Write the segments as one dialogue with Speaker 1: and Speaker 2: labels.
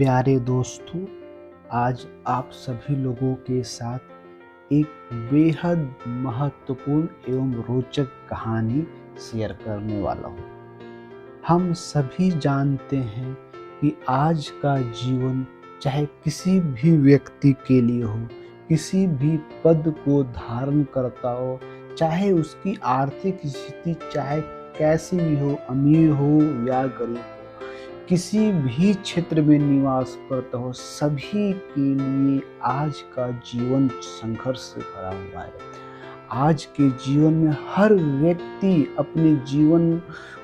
Speaker 1: प्यारे दोस्तों, आज आप सभी लोगों के साथ एक बेहद महत्वपूर्ण एवं रोचक कहानी शेयर करने वाला हूँ। हम सभी जानते हैं कि आज का जीवन चाहे किसी भी व्यक्ति के लिए हो, किसी भी पद को धारण करता हो, चाहे उसकी आर्थिक स्थिति चाहे कैसी भी हो, अमीर हो या गरीब हो, किसी भी क्षेत्र में निवास करता हो, सभी के लिए आज का जीवन संघर्ष से भरा हुआ है। आज के जीवन में हर व्यक्ति अपने जीवन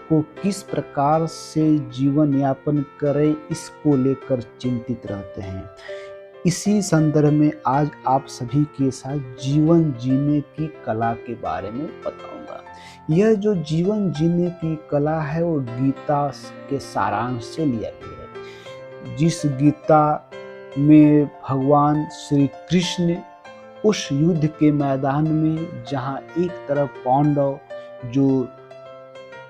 Speaker 1: को किस प्रकार से जीवन यापन करे, इसको लेकर चिंतित रहते हैं। इसी संदर्भ में आज आप सभी के साथ जीवन जीने की कला के बारे में बताऊंगा। यह जो जीवन जीने की कला है वो गीता के सारांश से लिया गया है। जिस गीता में भगवान श्री कृष्ण उस युद्ध के मैदान में जहां एक तरफ पांडव जो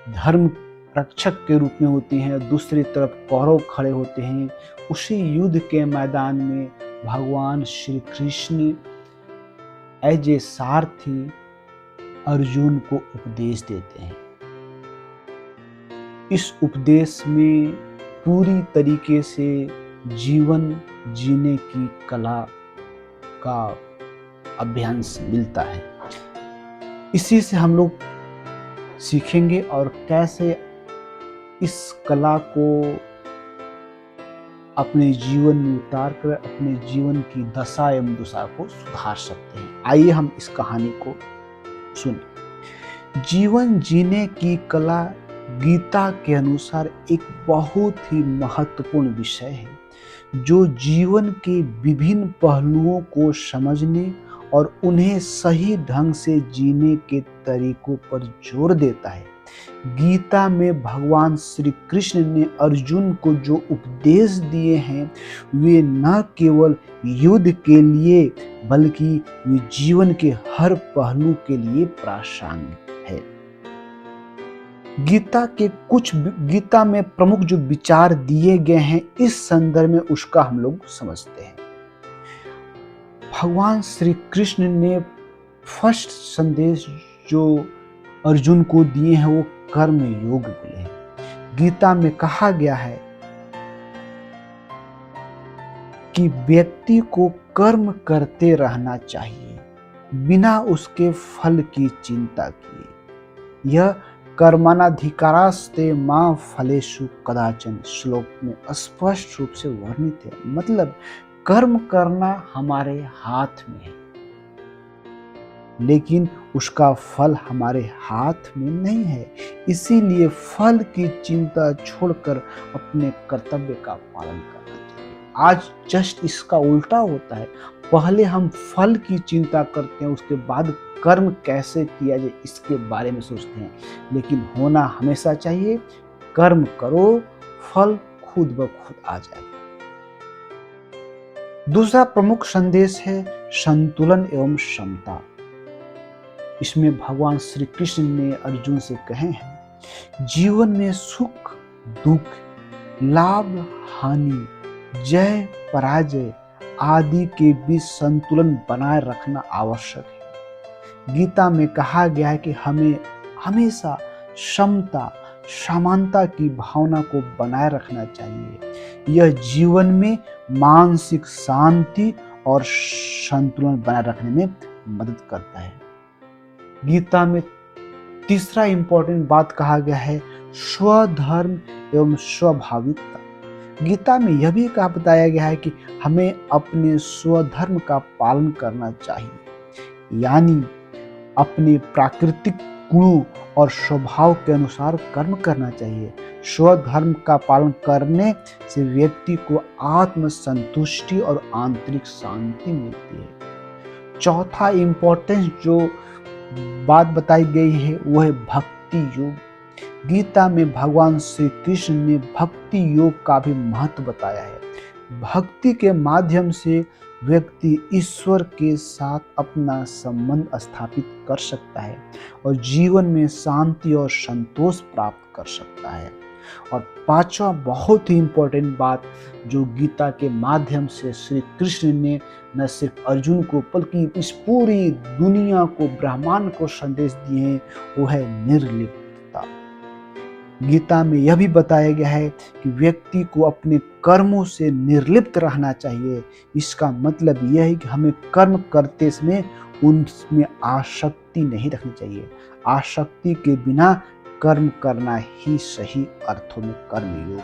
Speaker 1: धर्म रक्षक के रूप में होते हैं, दूसरी तरफ कौरव खड़े होते हैं, उसी युद्ध के मैदान में भगवान श्री कृष्ण एज ए सारथी अर्जुन को उपदेश देते हैं। इस उपदेश में पूरी तरीके से जीवन जीने की कला का अभ्यास मिलता है। इसी से हम लोग सीखेंगे और कैसे इस कला को अपने जीवन में उतार कर अपने जीवन की दशा एवं दुशा को सुधार सकते हैं। आइए हम इस कहानी को सुने। जीवन जीने की कला गीता के अनुसार एक बहुत ही महत्वपूर्ण विषय है जो जीवन के विभिन्न पहलुओं को समझने और उन्हें सही ढंग से जीने के तरीकों पर जोर देता है। गीता में भगवान श्री कृष्ण ने अर्जुन को जो उपदेश दिए हैं वे न केवल युद्ध के लिए बल्कि वे जीवन के हर पहलू के लिए प्रासंगिक है। गीता में प्रमुख जो विचार दिए गए हैं इस संदर्भ में उसका हम लोग समझते हैं। भगवान श्री कृष्ण ने फर्स्ट संदेश जो अर्जुन को दिए हैं वो कर्म योग बोले हैं। गीता में कहा गया है कि व्यक्ति को कर्म करते रहना चाहिए बिना उसके फल की चिंता किए। यह कर्मणाधिकारास्ते मां फलेषु कदाचन श्लोक में स्पष्ट रूप से वर्णित है। मतलब कर्म करना हमारे हाथ में है, लेकिन उसका फल हमारे हाथ में नहीं है। इसीलिए फल की चिंता छोड़कर अपने कर्तव्य का पालन करना चाहिए। आज जस्ट इसका उल्टा होता है। पहले हम फल की चिंता करते हैं, उसके बाद कर्म कैसे किया जाए इसके बारे में सोचते हैं। लेकिन होना हमेशा चाहिए कर्म करो, फल खुद ब खुद आ जाएगा। दूसरा प्रमुख संदेश है संतुलन एवं समता। इसमें भगवान श्री कृष्ण ने अर्जुन से कहे हैं जीवन में सुख दुख, लाभ हानि, जय पराजय आदि के बीच संतुलन बनाए रखना आवश्यक है। गीता में कहा गया है कि हमें हमेशा समता समानता की भावना को बनाए रखना चाहिए। यह जीवन में मानसिक शांति और संतुलन बनाए रखने में मदद करता है। गीता में तीसरा इंपॉर्टेंट बात कहा गया है स्वधर्म एवं स्वाभाविकता। गीता में यह भी कहा बताया गया है कि हमें अपने स्वधर्म का पालन करना चाहिए, यानी अपने प्राकृतिक गुणों और स्वभाव के अनुसार कर्म करना चाहिए। स्वधर्म का पालन करने से व्यक्ति को आत्म संतुष्टि और आंतरिक शांति मिलती है। चौथा इंपॉर्टेंस जो बात बताई गई है वो है भक्ति योग। गीता में भगवान श्री कृष्ण ने भक्ति योग का भी महत्व बताया है। भक्ति के माध्यम से व्यक्ति ईश्वर के साथ अपना संबंध स्थापित कर सकता है और जीवन में शांति और संतोष प्राप्त कर सकता है। और पांचवा बहुत ही इम्पोर्टेंट बात जो गीता के माध्यम से श्री कृष्ण ने न सिर्फ अर्जुन को बल्कि इस पूरी दुनिया को, ब्रह्मांड को संदेश दिए हैं, वो है निर्लिप्तता। गीता में यह भी बताया गया है कि व्यक्ति को अपने कर्मों से निर्लिप्त रहना चाहिए। इसका मतलब यह है कि हमें कर्म करते समय उनमें आसक्ति नहीं रखनी चाहिए। आसक्ति के बिना कर्म करना ही सही अर्थों में कर्मयोग।